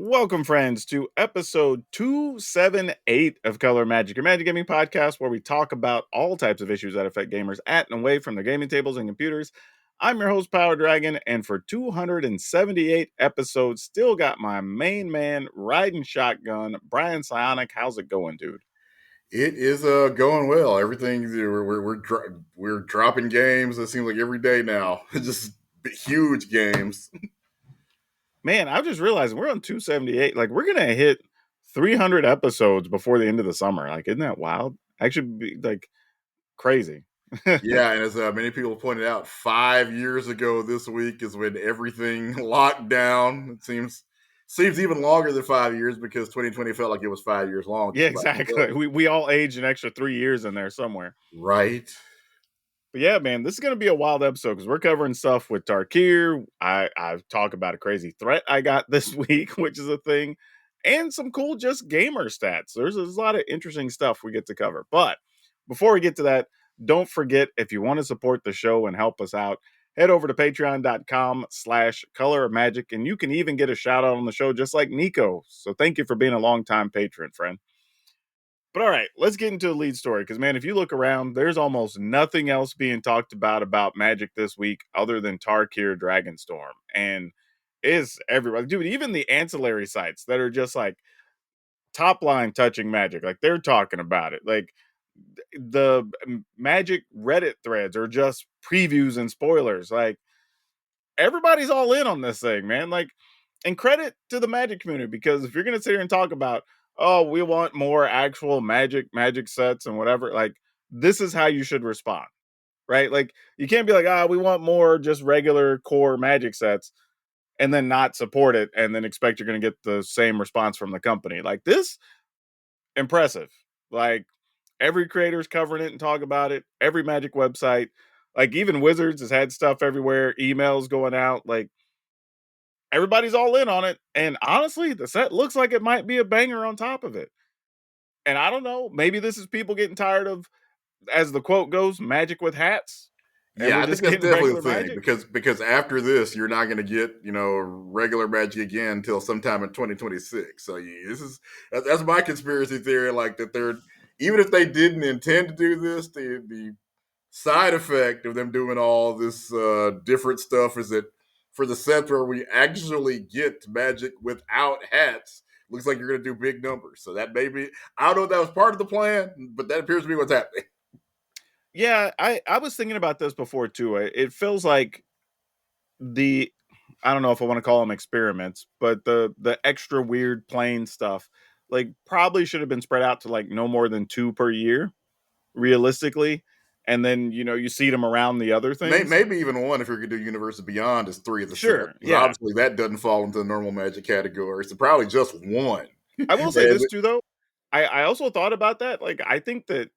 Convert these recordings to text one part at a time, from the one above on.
Welcome, friends, to episode 278 of Color Magic, your Magic Gaming podcast, where we talk about all types of issues that affect gamers at and away from their gaming tables and computers. I'm your host, PowrDragn, and for 278 episodes, still got my main man riding shotgun, Brian Psionic. How's it going, dude? It is going well. Everything we're dropping games. It seems like every day now, just huge games. Man, I just realized we're on 278. Like, we're gonna hit 300 episodes before the end of the summer. Like, isn't that wild? Actually, be like crazy. Yeah, and as many people pointed out, 5 years ago this week is when everything locked down. It seems even longer than 5 years because 2020 felt like it was 5 years long. Yeah, Just about exactly. We all aged an extra 3 years in there somewhere. right. But yeah, man, this is gonna be a wild episode because we're covering stuff with Tarkir. I've talked about a crazy threat I got this week, which is a thing, and some cool just gamer stats. There's a lot of interesting stuff we get to cover. But before we get to that, don't forget, if you want to support the show and help us out, head over to patreon.com/color of magic, and you can even get a shout out on the show just like Nico. So thank you for being a longtime patron, friend. But all right, let's get into the lead story because, man, if you look around, there's almost nothing else being talked about Magic this week other than Tarkir Dragonstorm. And is everybody, dude, even the ancillary sites that are just like top line touching Magic, like they're talking about it. Like the Magic Reddit threads are just previews and spoilers. Like everybody's all in on this thing, man. Like, and credit to the Magic community because if you're gonna sit here and talk about, oh, we want more actual Magic sets and whatever, like this is how you should respond, right? Like you can't be like, we want more just regular core Magic sets and then not support it and then expect you're gonna get the same response from the company. Like this, impressive. Like every creator's covering it and talk about it. Every Magic website, like even Wizards has had stuff everywhere, emails going out, like everybody's all in on it. And honestly, the set looks like it might be a banger on top of it. And I don't know, maybe this is people getting tired of, as the quote goes, magic with hats. And Yeah, we're I think just that's getting definitely the regular thing magic. because after this, you're not going to get regular Magic again until sometime in 2026. So yeah, that's my conspiracy theory. Like that they're even if they didn't intend to do this, the side effect of them doing all this different stuff is that for the sets where we actually get Magic without hats, looks like you're going to do big numbers. So that maybe I don't know if that was part of the plan, but that appears to be what's happening. Yeah, I was thinking about this before too. It feels like the, I don't know if I want to call them experiments, but the extra weird plain stuff, like probably should have been spread out to like no more than 2 per year, realistically. And then, you see them around the other things. Maybe even one if you're going to do Universes Beyond is three of the set. Sure. Because Yeah. obviously that doesn't fall into the normal Magic category. So probably just one. I will say And this too, though. I also thought about that. Like, I think that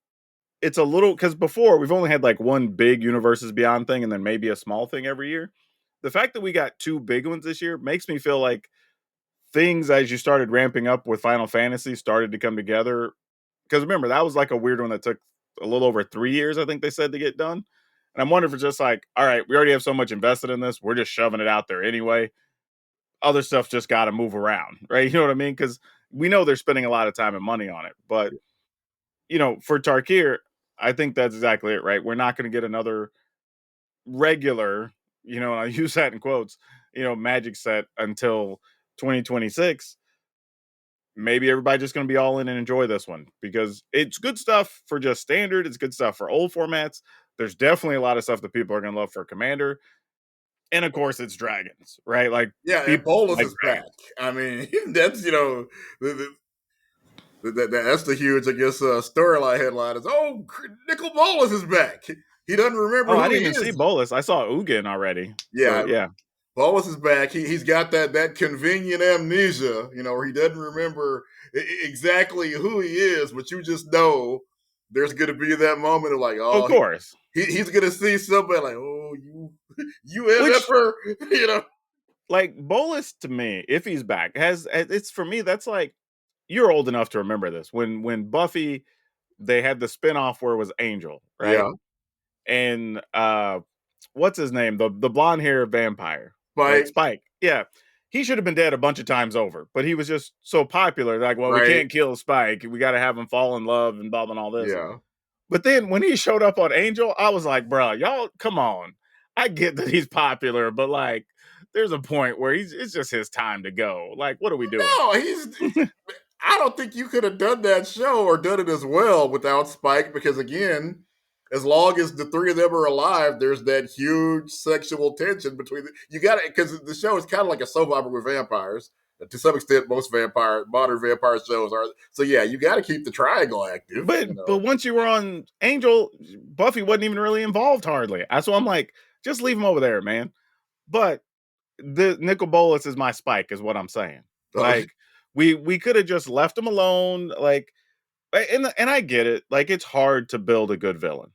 it's a little, because before we've only had like one big Universes Beyond thing and then maybe a small thing every year. The fact that we got 2 big ones this year makes me feel like things, as you started ramping up with Final Fantasy, started to come together. Because remember, that was like a weird one that took a little over 3 years, I think they said, to get done. And I'm wondering if it's just like, all right, we already have so much invested in this, we're just shoving it out there anyway. Other stuff just got to move around, right? You know what I mean? Because we know they're spending a lot of time and money on it. But, for Tarkir, I think that's exactly it, right? We're not going to get another regular, and I use that in quotes, Magic set until 2026. Maybe everybody's just going to be all in and enjoy this one because it's good stuff for just standard. It's good stuff for old formats. There's definitely a lot of stuff that people are going to love for Commander. And of course, it's dragons, right? Like yeah, and people Bolus like is back. dragons. I mean, that's, that's the huge, I guess, storyline headline is, Nicol Bolus is back. He doesn't remember Oh, I who he didn't even see is. Bolus. I saw Ugin already. Yeah, So yeah. Bolus is back. He's got that convenient amnesia, where he doesn't remember exactly who he is, but you just know there's going to be that moment of like, Of course. he's going to see somebody like, oh, you Which, MFer, like, Bolus to me, if he's back, it's for me, that's like, you're old enough to remember this. When Buffy, they had the spinoff where it was Angel, right? Yeah, And what's his name? The blonde hair vampire, like Spike. Spike. Yeah. he should have been dead a bunch of times over, but he was just so popular. Like, well, we Right? can't kill Spike. We got to have him fall in love and blah blah and all this. Yeah. But then when he showed up on Angel, I was like, bro, y'all, come on. I get that he's popular, but like, there's a point where it's just his time to go. Like, what are we doing? No, he's. I don't think you could have done that show or done it as well without Spike because, again, as long as the three of them are alive, there's that huge sexual tension between you got it because the show is kind of like a soap opera with vampires. To some extent, most modern vampire shows are. So yeah, you got to keep the triangle active. You But know, once you were on Angel, Buffy wasn't even really involved hardly. That's why I'm like, just leave him over there, man. But the Nicol Bolas is my Spike, is what I'm saying. uh, Like, we could have just left him alone. Like, and I get it. Like, it's hard to build a good villain,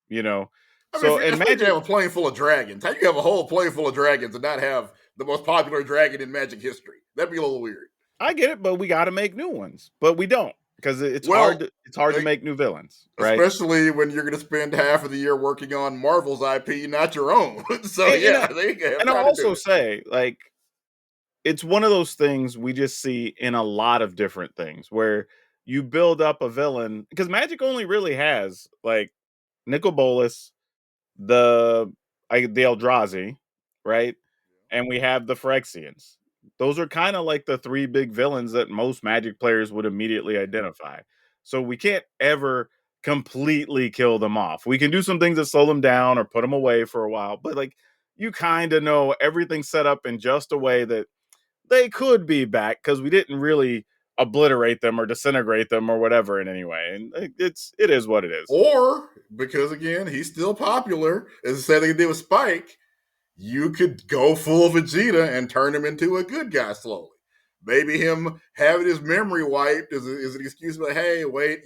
you know. I mean, So and especially if you Magic, have a plane full of dragons. How you have a whole plane full of dragons and not have the most popular dragon in Magic history? That'd be a little weird. I get it, but we got to make new ones. But we don't because it's hard. Well, It's hard to make new villains, right? especially when you're going to spend half of the year working on Marvel's IP, not your own. So And, yeah, they have and I'll time to do also it. say, like, it's one of those things we just see in a lot of different things where you build up a villain because Magic only really has like Nicol Bolas, the Eldrazi, right? And we have the Phyrexians. Those are kind of like the three big villains that most Magic players would immediately identify. So we can't ever completely kill them off. We can do some things that slow them down or put them away for a while, but like you kind of know everything's set up in just a way that they could be back because we didn't really obliterate them or disintegrate them or whatever in any way. And it is what it is. Or because again, he's still popular, as the same thing they did with Spike, you could go full Vegeta and turn him into a good guy slowly. Maybe him having his memory wiped is an excuse, like, hey, wait,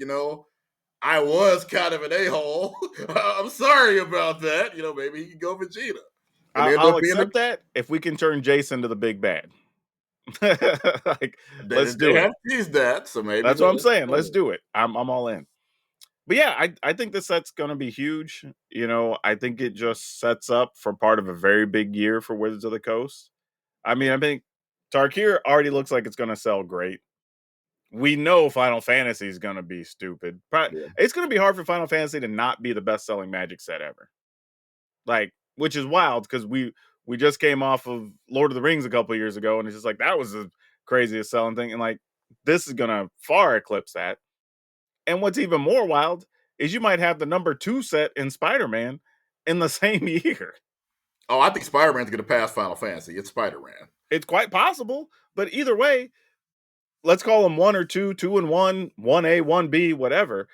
I was kind of an a-hole. I'm sorry about that. Maybe he can go Vegeta and end I'll up being a. accept that if we can turn Jason to the big bad. Like, let's They do it. have teased that, so maybe That's what I'm they'll. saying. Let's do it. I'm all in. But yeah, I think this set's gonna be huge. I think it just sets up for part of a very big year for Wizards of the Coast. I mean, I think Tarkir already looks like it's gonna sell great. We know Final Fantasy is gonna be stupid. Yeah. It's gonna be hard for Final Fantasy to not be the best selling Magic set ever. Like, which is wild because we just came off of Lord of the Rings a couple years ago, and it's just like that was the craziest selling thing, and like this is gonna far eclipse that. And what's even more wild is you might have the number 2 set in Spider-Man in the same year. Oh, I think Spider-Man's going to pass Final Fantasy. It's Spider-Man. It's quite possible, but either way, let's call them 1 or 2, 2 and 1, 1A, 1B, whatever.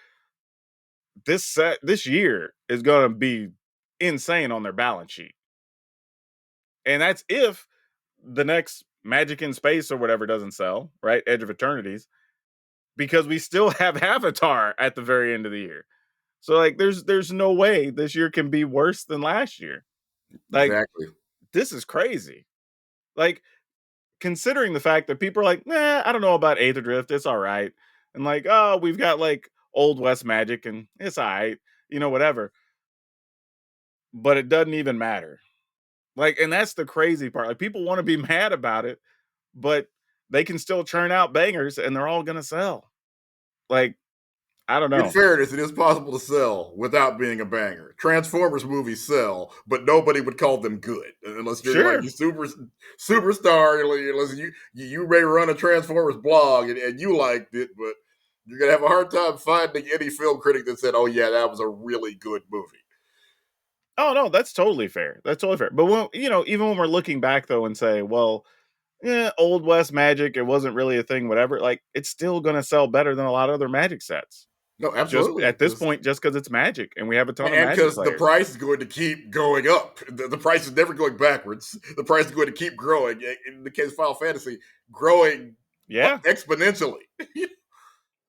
This year is going to be insane on their balance sheet. And that's if the next Magic in Space or whatever doesn't sell, right? Edge of Eternities, because we still have Avatar at the very end of the year. So like there's no way this year can be worse than last year. Like Exactly. this is crazy. Like considering the fact that people are like, nah, I don't know about Aether Drift, it's all right. And like, oh, we've got like Old West Magic and it's all right, whatever. But it doesn't even matter. Like, and that's the crazy part. Like people want to be mad about it, but they can still churn out bangers and they're all gonna sell. Like, I don't In know. fairness, it is possible to sell without being a banger. Transformers movies sell, but nobody would call them good unless you're like Sure. you superstar. Unless you may run a Transformers blog and you liked it, but you're gonna have a hard time finding any film critic that said, "Oh yeah, that was a really good movie." Oh no, that's totally fair. That's totally fair. But when even when we're looking back though and say, well, yeah, Old West Magic, it wasn't really a thing, whatever. Like, it's still gonna sell better than a lot of other Magic sets. No, Just absolutely, at this point, just because it's Magic and we have a ton of and Magic because the players. price is going to keep going up. The price is never going backwards. The price is going to keep growing. In the case of Final Fantasy, growing Yeah, exponentially.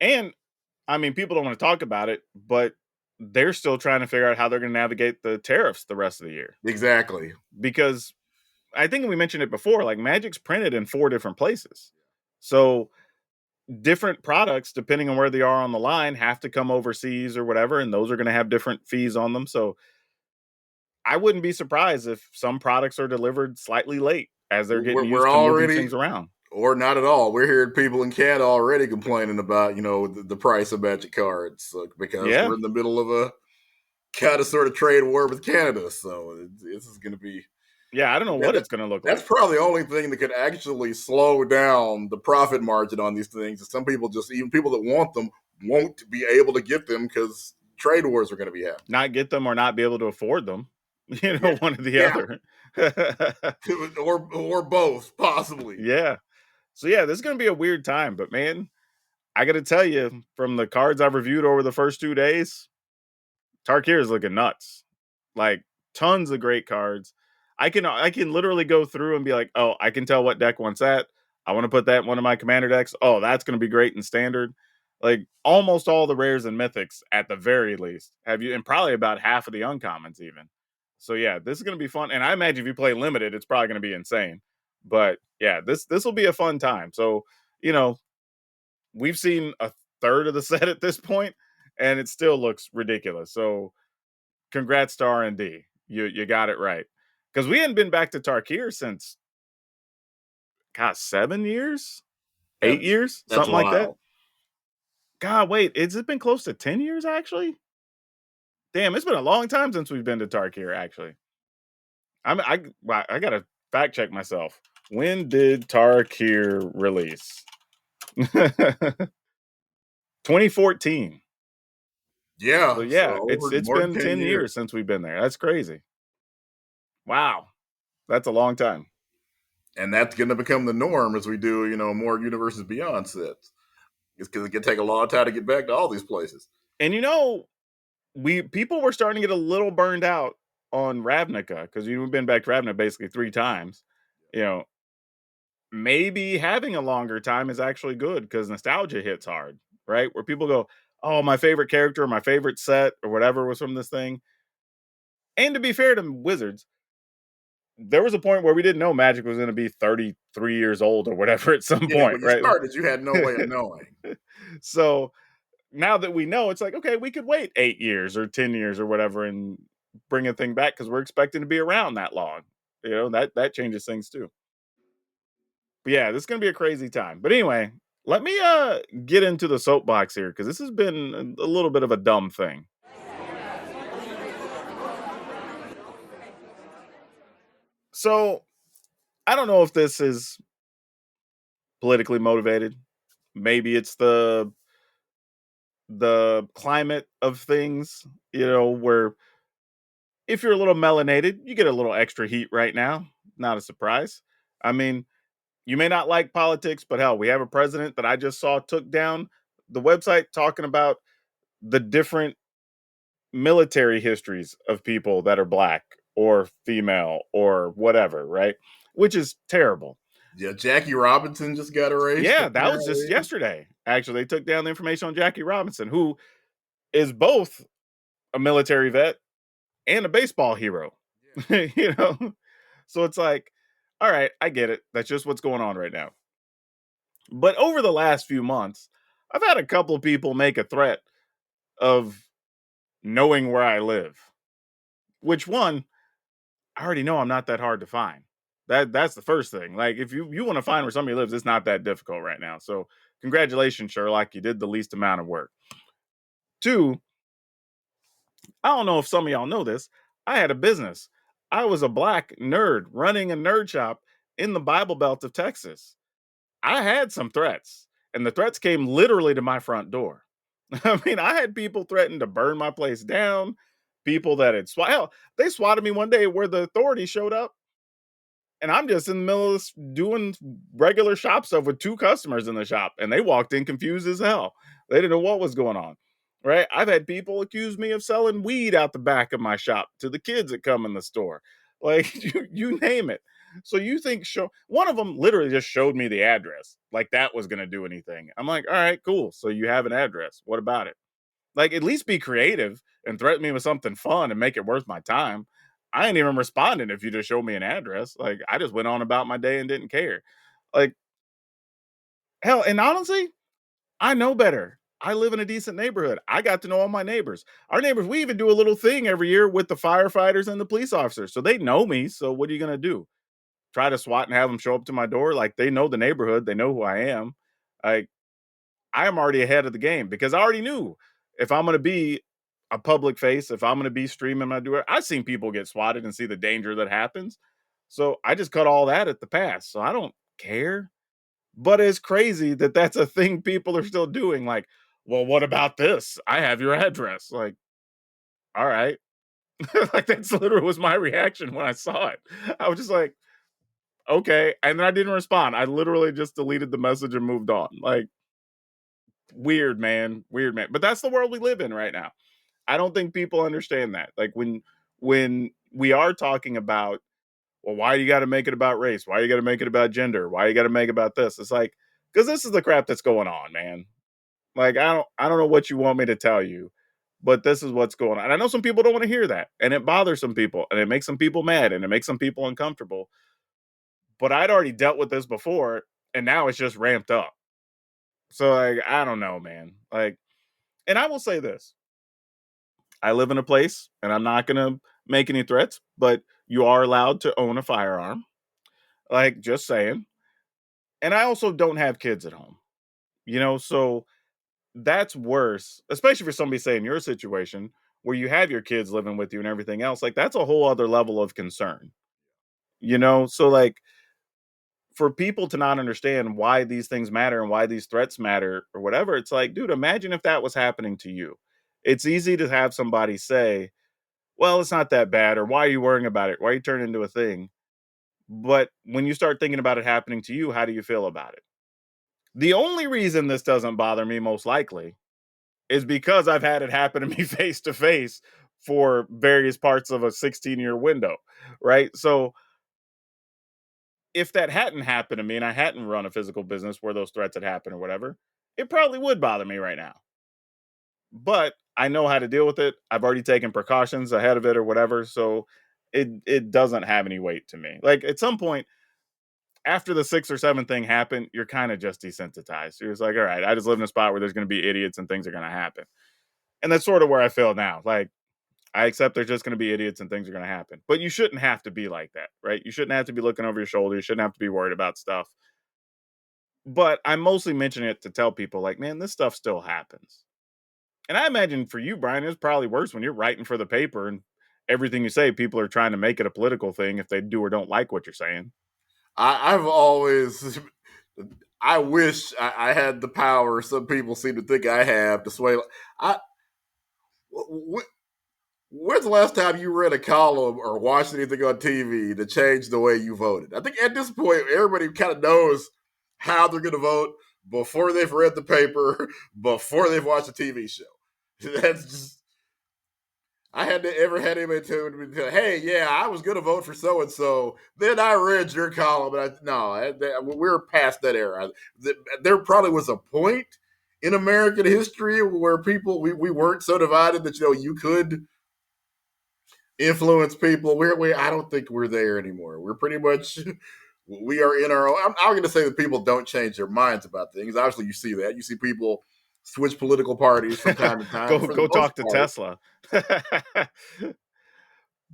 and I mean, people don't want to talk about it, but they're still trying to figure out how they're going to navigate the tariffs the rest of the year Exactly. because I think we mentioned it before. Like, Magic's printed in 4 different places, so different products, depending on where they are on the line, have to come overseas or whatever, and those are going to have different fees on them. So I wouldn't be surprised if some products are delivered slightly late. as they're getting We're used to moving already, things around. or not at all. We're hearing people in Canada already complaining about the price of Magic cards because Yeah. we're in the middle of a kind of sort of trade war with Canada. So this is going to be Yeah, I don't know what that, it's going to look that's like. probably the only thing that could actually slow down the profit margin on these things. Some people, just even people that want them, won't be able to get them because trade wars are going to be happening. Not get them or not be able to afford them. Yeah, One or the yeah, other. or both possibly. Yeah. So yeah, this is going to be a weird time, but man, I got to tell you, from the cards I've reviewed over the first 2 days, Tarkir is looking nuts. Like tons of great cards. I can literally go through and be like, oh, I can tell what deck wants that. I want to put that in one of my commander decks. Oh, that's going to be great in standard. Like almost all the rares and mythics at the very least have you, and probably about half of the uncommons even. So yeah, this is going to be fun. And I imagine if you play limited, it's probably going to be insane. But yeah, this will be a fun time. So you know, we've seen a third of the set at this point, and it still looks ridiculous. So congrats to R&D. You got it right. Because we hadn't been back to Tarkir since, God, 7 years, eight That's years, that's something like that. wild. God, wait, has it been close to 10 years actually? Damn, it's been a long time since we've been to Tarkir. Actually, I gotta fact check myself. When did Tarkir release? 2014. So Yeah, so yeah, over it's more than been 10 10 years. years since we've been there. That's crazy. Wow, that's a long time. And that's going to become the norm as we do, more Universes Beyond sets. It's because it can take a long time to get back to all these places. And we people were starting to get a little burned out on Ravnica because we've been back to Ravnica basically 3 times. You know, maybe having a longer time is actually good because nostalgia hits hard, right? Where people go, "Oh, my favorite character, or my favorite set, or whatever was from this thing." And to be fair to Wizards, there was a point where we didn't know Magic was going to be 33 years old or whatever at some Yeah, point, when you right? started, you had no way of knowing. So now that we know, it's like, okay, we could wait 8 years or 10 years or whatever and bring a thing back because we're expecting to be around that long. That changes things too. But yeah, this is gonna be a crazy time. But anyway, let me get into the soapbox here because this has been a little bit of a dumb thing. So I don't know if this is politically motivated. Maybe it's the climate of things, where if you're a little melanated, you get a little extra heat right now. Not a surprise. I mean, you may not like politics, but hell, we have a president that I just saw took down the website talking about the different military histories of people that are black or female or whatever, right? Which is terrible. Yeah, Jackie Robinson just got erased, Yeah, that was just apparently. yesterday. Actually, they took down the information on Jackie Robinson, who is both a military vet and a baseball hero. Yeah. you know? So it's like, all right, I get it. That's just what's going on right now. But over the last few months, I've had a couple of people make a threat of knowing where I live. Which one, I already know I'm not that hard to find. That's the first thing. Like if you want to find where somebody lives, it's not that difficult right now. So congratulations, Sherlock. You did the least amount of work. Two, I don't know if some of y'all know this. I had a business. I was a black nerd running a nerd shop in the Bible Belt of Texas. I had some threats, and the threats came literally to my front door. I mean, I had people threaten to burn my place down, people that had hell, they swatted me one day where the authorities showed up, and I'm just in the middle of this doing regular shop stuff with 2 customers in the shop, and they walked in confused as hell. They didn't know what was going on, right? I've had people accuse me of selling weed out the back of my shop to the kids that come in the store. Like, you name it. So you think one of them literally just showed me the address, like that was gonna do anything. I'm like, all right, cool. So you have an address. What about it? Like, at least be creative and threaten me with something fun and make it worth my time. I ain't even responding if you just show me an address. Like, I just went on about my day and didn't care. Like, hell, and honestly, I know better. I live in a decent neighborhood. I got to know all my neighbors. Our neighbors, we even do a little thing every year with the firefighters and the police officers. So they know me. So what are you going to do? try to SWAT and have them show up to my door. Like, they know the neighborhood, they know who I am. Like, I am already ahead of the game because I already knew if I'm going to be a public face, if I'm going to be streaming my door, I've seen people get swatted and see the danger that happens. So I just cut all that at the pass. So I don't care. But it's crazy that that's a thing people are still doing. Like, well, what about this? I have your address. Like, all right. Like, that's literally was my reaction when I saw it. I was just like, okay. And then I didn't respond. I literally just deleted the message and moved on. Like, weird, man. Weird, man. But that's the world we live in right now. I don't think people understand that. Like, when we are talking about, well, why you got to make it about race? Why you got to make it about gender? Why you got to make it about this? It's like, because this is the crap that's going on, man. Like, I don't know what you want me to tell you, but this is what's going on. And I know some people don't want to hear that, and it bothers some people, and it makes some people mad, and it makes some people uncomfortable. But I'd already dealt with this before, and now it's just ramped up. So, like, I don't know, man. Like, and I will say this: I live in a place, and I'm not gonna make any threats, but you are allowed to own a firearm. Like, just saying. And I also don't have kids at home, so that's worse, especially for somebody say in your situation where you have your kids living with you and everything else. Like, that's a whole other level of concern, So, like, for people to not understand why these things matter and why these threats matter or whatever, it's like, dude, imagine if that was happening to you. It's easy to have somebody say, well, it's not that bad, or why are you worrying about it? Why are you turning into a thing? But when you start thinking about it happening to you, how do you feel about it? The only reason this doesn't bother me, most likely, is because I've had it happen to me face to face for various parts of a 16-year window, right? So if that hadn't happened to me and I hadn't run a physical business where those threats had happened or whatever, it probably would bother me right now. But I know how to deal with it. I've already taken precautions ahead of it or whatever, so it doesn't have any weight to me. Like, at some point after the 6 or 7 thing happened, you're kind of just desensitized. You're just like, all right, I just live in a spot where there's going to be idiots and things are going to happen. And that's sort of where I feel now. Like, I accept there's just going to be idiots and things are going to happen. But you shouldn't have to be like that, right? You shouldn't have to be looking over your shoulder. You shouldn't have to be worried about stuff. But I'm mostly mentioning it to tell people, like, man, this stuff still happens. And I imagine for you, Brian, it's probably worse when you're writing for the paper and everything you say, people are trying to make it a political thing if they do or don't like what you're saying. I've always, I wish I had the power. Some people seem to think I have to sway. I, when's the last time you read a column or watched anything on TV to change the way you voted? I think at this point, everybody kind of knows how they're going to vote before they've read the paper, before they've watched a TV show. That's just, I had to ever had anybody tell me, "Hey, yeah, I was going to vote for so and so." Then I read your column, and we're past that era. There probably was a point in American history where people we weren't so divided that you could influence people. I don't think we're there anymore. We're pretty much we are in our own. I'm going to say that people don't change their minds about things. Obviously, you see that. You see people switch political parties from time to time. For the Go most talk to part, Tesla.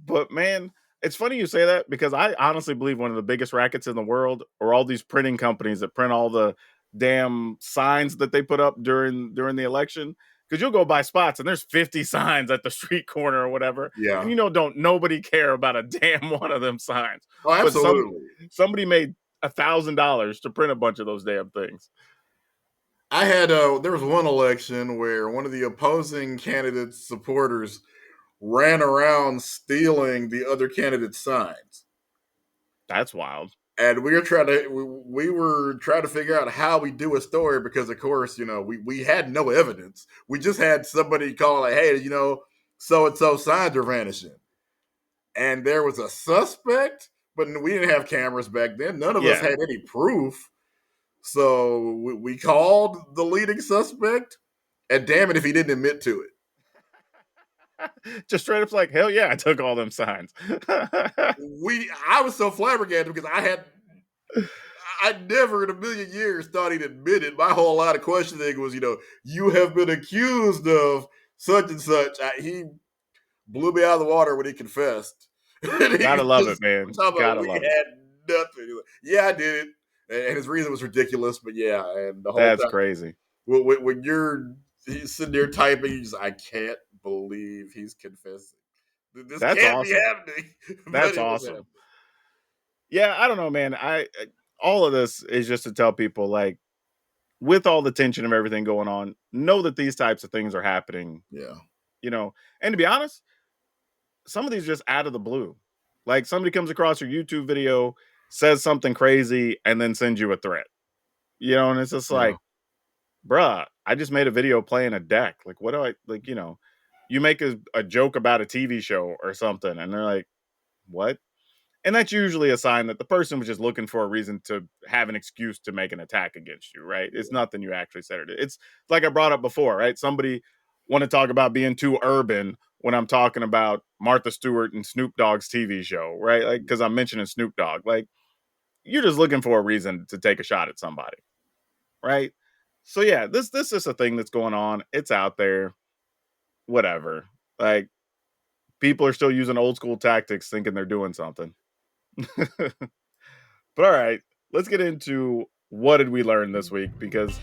But man, it's funny you say that because I honestly believe one of the biggest rackets in the world are all these printing companies that print all the damn signs that they put up during the election. Because you'll go buy spots and there's 50 signs at the street corner or whatever, and yeah. don't nobody care about a damn one of them signs. Oh, But absolutely. somebody made $1,000 to print a bunch of those damn things. I had there was one election where one of the opposing candidate's supporters ran around stealing the other candidate's signs. That's wild. And we were trying to figure out how we do a story because of course we had no evidence. We just had somebody call like, hey, so and so signs are vanishing, and there was a suspect, but we didn't have cameras back then. None of us Yeah. had any proof, so we called the leading suspect, and damn it if he didn't admit to it. Just straight up like, hell yeah, I took all them signs. I was so flabbergasted because I never in a million years thought he'd admit it. My whole line of questioning was, you have been accused of such and such. He blew me out of the water when he confessed. And he Gotta love just it, man. talking about Gotta we love it. had nothing. Like, yeah, I did it, and his reason was ridiculous. But yeah, and the whole That's time crazy. when you're sitting there typing, you just I can't believe he's confessing. This That's can't be awesome. happening, but That's it was awesome. happening. Yeah, I don't know, man. All of this is just to tell people, like, with all the tension of everything going on, know that these types of things are happening, Yeah, you know. And to be honest, some of these just out of the blue. Like somebody comes across your YouTube video, says something crazy, and then sends you a threat. And it's just yeah, like, bruh, I just made a video playing a deck. Like, what do I like, you make a joke about a TV show or something, and they're like, what? And that's usually a sign that the person was just looking for a reason to have an excuse to make an attack against you, right? It's yeah, nothing you actually said. It's like I brought up before, right? Somebody want to talk about being too urban when I'm talking about Martha Stewart and Snoop Dogg's TV show, right? Like, because I'm mentioning Snoop Dogg. Like, you're just looking for a reason to take a shot at somebody, right? So yeah, this is a thing that's going on. It's out there. Whatever. Like, people are still using old school tactics thinking they're doing something. But all right, let's get into what did we learn this week, because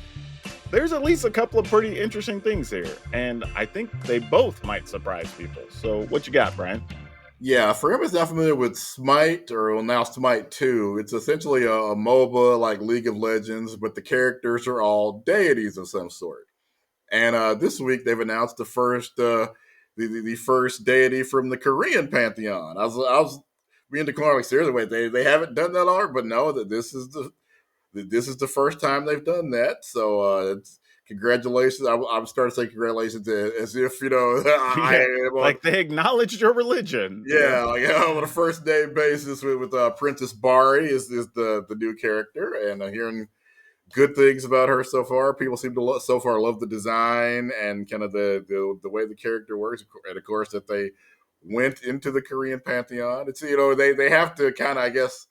there's at least a couple of pretty interesting things here, and I think they both might surprise people. So what you got, Brian? yeah. For everyone's not familiar with Smite, or well, now Smite 2, it's essentially a MOBA like League of Legends, but the characters are all deities of some sort. And this week they've announced the first deity from the Korean pantheon. I was being declared like seriously, wait, they haven't done that art, but no, that this is the first time they've done that. So it's congratulations. I'm starting to say congratulations as if I Yeah, am on like they acknowledged your religion. Yeah, yeah, like on a first name basis with Princess Bari is the new character, and hearing good things about her so far. People seem to so far love the design and kind of the way the character works, and of course that they went into the Korean pantheon. It's they have to kind of I guess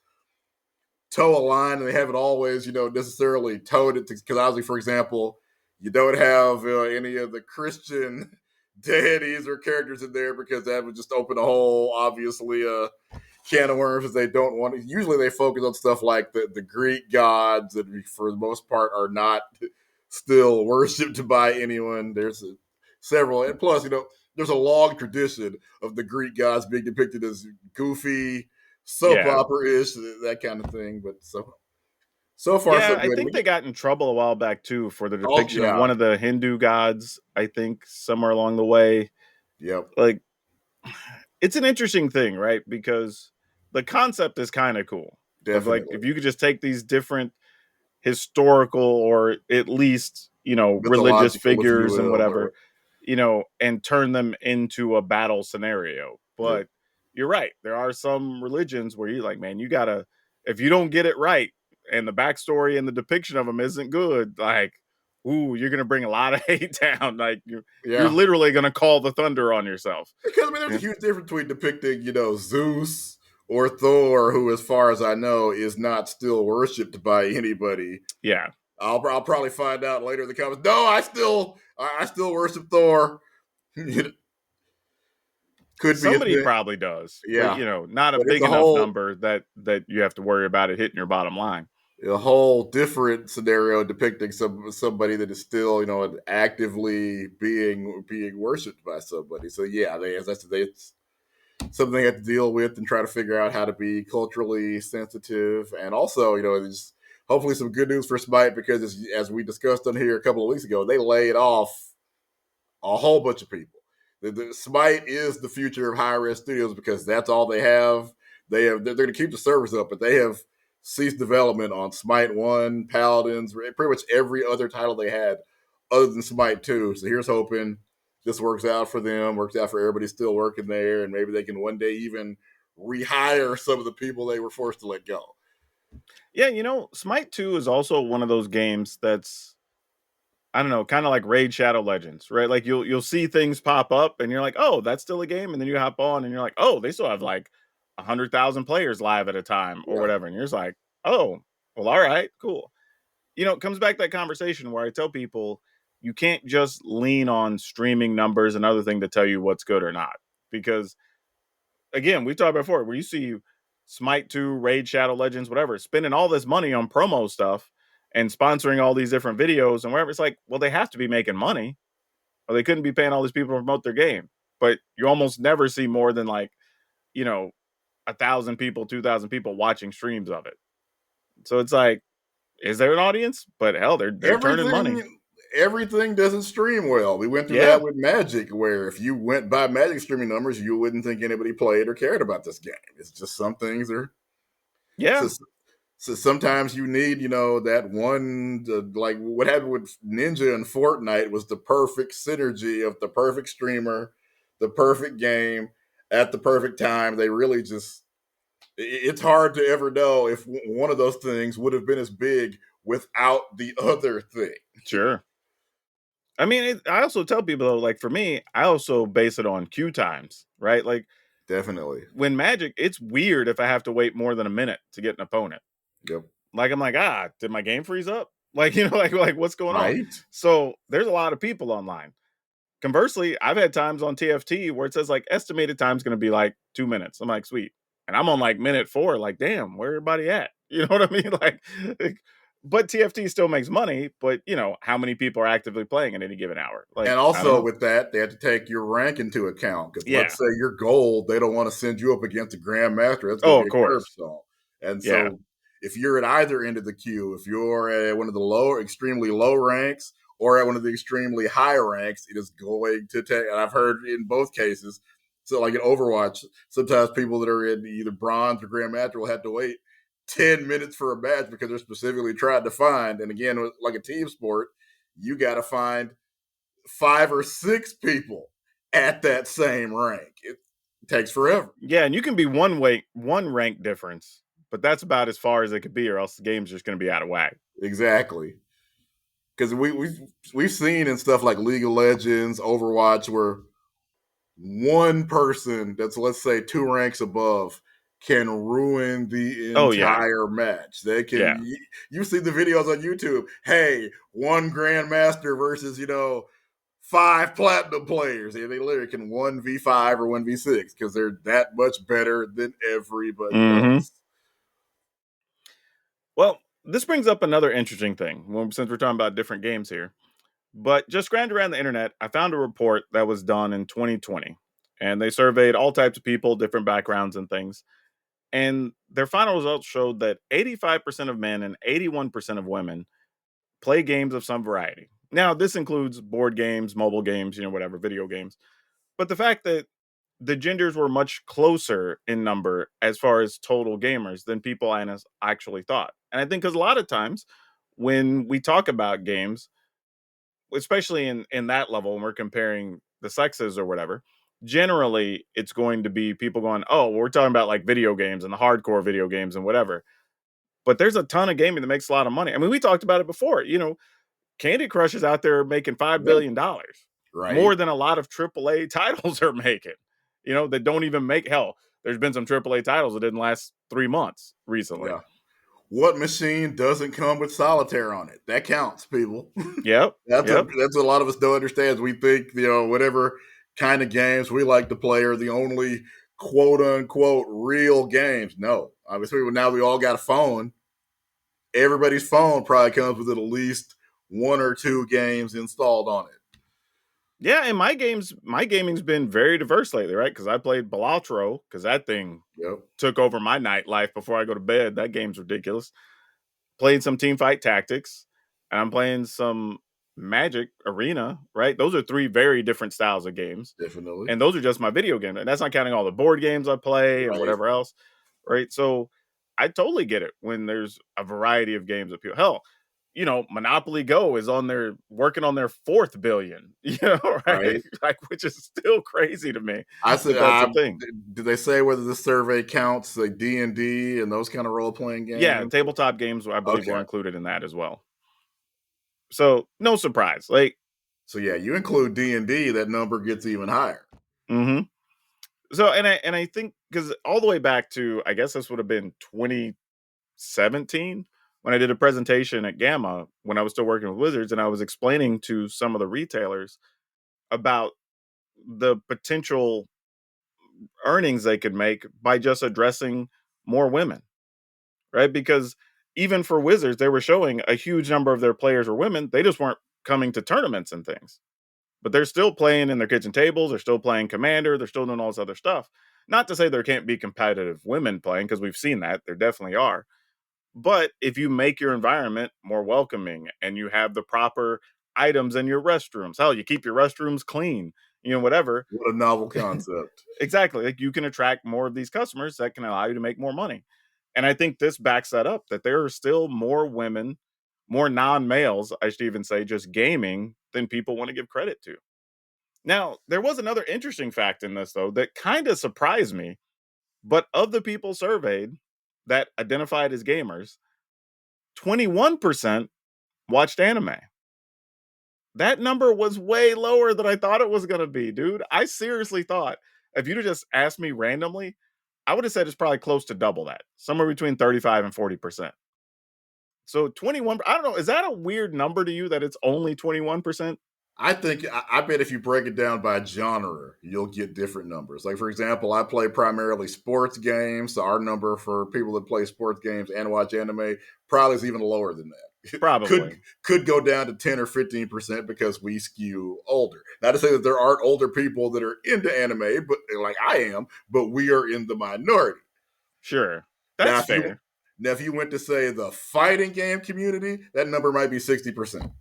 toe a line, and they haven't always necessarily towed it because obviously, for example, you don't have any of the Christian deities or characters in there because that would just open a whole obviously can of worms that they don't want. Usually they focus on stuff like the Greek gods that for the most part are not still worshipped by anyone. There's several, and plus, there's a long tradition of the Greek gods being depicted as goofy, soap yeah, opera ish, that kind of thing. But so far so yeah. I good. think they got in trouble a while back too for the Oh depiction of yeah, one of the Hindu gods. I think somewhere along the way, yep, like, it's an interesting thing, right? Because the concept is kind of cool of, like, definitely if you could just take these different historical, or at least religious mythological, if you figures and will. whatever, and turn them into a battle scenario. Yeah, But you're right, there are some religions where you're like, man, you gotta, if you don't get it right and the backstory and the depiction of them isn't good, like, ooh, you're gonna bring a lot of hate down. Like, you're yeah. literally gonna call the thunder on yourself. Because I mean, there's a Yeah, huge difference between depicting, Zeus or Thor, who, as far as I know, is not still worshipped by anybody. yeah. I'll probably find out later in the comments. No, I still worship Thor. Could be a Somebody thing. probably does, but Yeah, not a but it's big enough number that you have to worry about it hitting your bottom line. a whole different scenario depicting somebody that is still actively being worshipped by somebody. So yeah, as I said, it's something they have to deal with and try to figure out how to be culturally sensitive. And also, there's hopefully some good news for Smite because, as we discussed on here a couple of weeks ago, they laid off a whole bunch of people. The Smite is the future of high res studios because that's all they have. They're going to keep the servers up, but they have ceased development on Smite 1, Paladins, pretty much every other title they had other than Smite 2. So here's hoping this works out for them, works out for everybody still working there, and maybe they can one day even rehire some of the people they were forced to let go. Yeah, Smite 2 is also one of those games that's, I don't know, kind of like Raid Shadow Legends, right? Like, you'll see things pop up and you're like, "Oh, that's still a game." And then you hop on and you're like, "Oh, they still have like 100,000 players live at a time or Yeah. whatever." And you're just like, "Oh, well, all right, cool." It comes back to that conversation where I tell people you can't just lean on streaming numbers and other thing to tell you what's good or not. Because again, we talked before where you see Smite 2, Raid Shadow Legends, whatever, spending all this money on promo stuff and sponsoring all these different videos and wherever. It's like, well, they have to be making money or they couldn't be paying all these people to promote their game. But you almost never see more than like, you know, 1,000 people, 2,000 people watching streams of it. So it's like, is there an audience? But hell, they're turning money. Everything doesn't stream well. We went through Yeah, that with Magic, where if you went by Magic streaming numbers, you wouldn't think anybody played or cared about this game. It's just some things are yeah, so, so sometimes you need, that one, like what happened with Ninja and Fortnite was the perfect synergy of the perfect streamer, the perfect game at the perfect time. They really just, it's hard to ever know if one of those things would have been as big without the other thing. sure. I mean, I also tell people though, like for me, I also base it on queue times, right? Like Definitely. when Magic, it's weird if I have to wait more than a minute to get an opponent. Yep. Like I'm like, did my game freeze up? Like, like what's going on? Right. So there's a lot of people online. Conversely, I've had times on TFT where it says like estimated time's gonna be like 2 minutes. I'm like, sweet. And I'm on like minute 4, like, damn, where everybody at? You know what I mean? But TFT still makes money, but how many people are actively playing at any given hour? Like, And I don't also know. with that, they have to take your rank into account because let's Yeah. say you're gold, they don't want to send you up against a grandmaster. That's going Oh, to of be a course. curbstone. And Yeah. so if you're at either end of the queue, if you're at one of the low, extremely low ranks, or at one of the extremely high ranks, it is going to take. And I've heard in both cases. So, like in Overwatch, sometimes people that are in either bronze or grandmaster will have to wait 10 minutes for a match because they're specifically trying to find. And again, like a team sport, you got to find 5 or 6 people at that same rank. It takes forever. Yeah, and you can be one rank difference, but that's about as far as it could be, or else the game's just gonna be out of whack. Exactly. Because we've seen in stuff like League of Legends, Overwatch, where one person that's, let's say, 2 ranks above can ruin the Oh yeah. entire match. They can. Yeah. You see the videos on YouTube. Hey, one grandmaster versus 5 platinum players. They literally can 1v5 or 1v6 because they're that much better than everybody Hmm. else. Well, this brings up another interesting thing. Since we're talking about different games here, but just scrounging around the internet, I found a report that was done in 2020, and they surveyed all types of people, different backgrounds and things. And their final results showed that 85% of men and 81% of women play games of some variety. Now, this includes board games, mobile games, whatever, video games. But the fact that the genders were much closer in number as far as total gamers than people actually thought. And I think because a lot of times when we talk about games, especially in that level, when we're comparing the sexes or whatever, generally it's going to be people going, oh, well, we're talking about like video games and the hardcore video games and whatever. But there's a ton of gaming that makes a lot of money. I mean, we talked about it before. Candy Crush is out there making $5 billion, Right? more than a lot of AAA titles are making. That don't even make hell. There's been some AAA titles that didn't last 3 months recently. Yeah. What machine doesn't come with solitaire on it? That counts, people. Yep. that's Yep. what a lot of us don't understand. We think whatever kind of games we like to play are the only quote unquote real games. No, obviously now we all got a phone. Everybody's phone probably comes with at least 1 or 2 games installed on it. Yeah, and my gaming's been very diverse lately, right? Because I played Balatro, because that thing Yep, took over my nightlife before I go to bed. That game's ridiculous. Played some Team Fight Tactics, and I'm playing some Magic Arena, right? Those are 3 very different styles of games. definitely. And those are just my video games. And that's not counting all the board games I play and Right, whatever else, right? So I totally get it when there's a variety of games appeal. Hell, Monopoly Go is on their working on their 4th billion, right? right. Like, which is still crazy to me I said, that that's a thing. did they say whether the survey counts like D and those kind of role playing games? Yeah, tabletop games, I believe, were Okay, included in that as well. So no surprise. Like, so yeah, you include D, that number gets even higher. mm-hmm. So and I think because all the way back to I guess this would have been 2017 when I did a presentation at Gamma when I was still working with Wizards, and I was explaining to some of the retailers about the potential earnings they could make by just addressing more women, right? Because even for Wizards, they were showing a huge number of their players were women. They just weren't coming to tournaments and things, but they're still playing in their kitchen tables. They're still playing Commander. They're still doing all this other stuff. Not to say there can't be competitive women playing, because we've seen that. There definitely are. But if you make your environment more welcoming and you have the proper items in your restrooms, hell, you keep your restrooms clean, whatever. What a novel concept. Exactly. Like, you can attract more of these customers that can allow you to make more money. And I think this backs that up, that there are still more women, more non males, I should even say, just gaming than people want to give credit to. Now, there was another interesting fact in this, though, that kind of surprised me. But of the people surveyed that identified as gamers, 21% watched anime. That number was way lower than I thought it was going to be, dude. I seriously thought, if you'd have just asked me randomly, I would have said it's probably close to double that, somewhere between 35 and 40%. So 21, I don't know, is that a weird number to you that it's only 21%? I bet if you break it down by genre, you'll get different numbers. Like for example, I play primarily sports games, so our number for people that play sports games and watch anime probably is even lower than that. could Probably. could go down to 10 or 15% because we skew older. Not to say that there aren't older people that are into anime, but like I am, but we are in the minority. Sure. Now, That's if you fair. now if you went to say the fighting game community, that number might be 60%.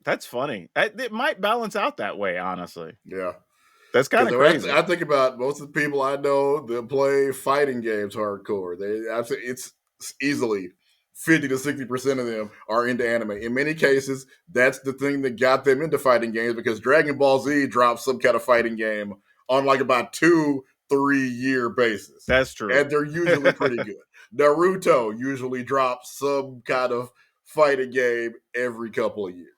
That's funny. It might balance out that way, honestly. Yeah. That's kind Because of crazy. I think about most of the people I know that play fighting games hardcore, it's easily 50 to 60% of them are into anime. In many cases, that's the thing that got them into fighting games because Dragon Ball Z drops some kind of fighting game on like about 2-3 year basis. That's And true. they're usually pretty good. Naruto usually drops some kind of fighting game every couple of years.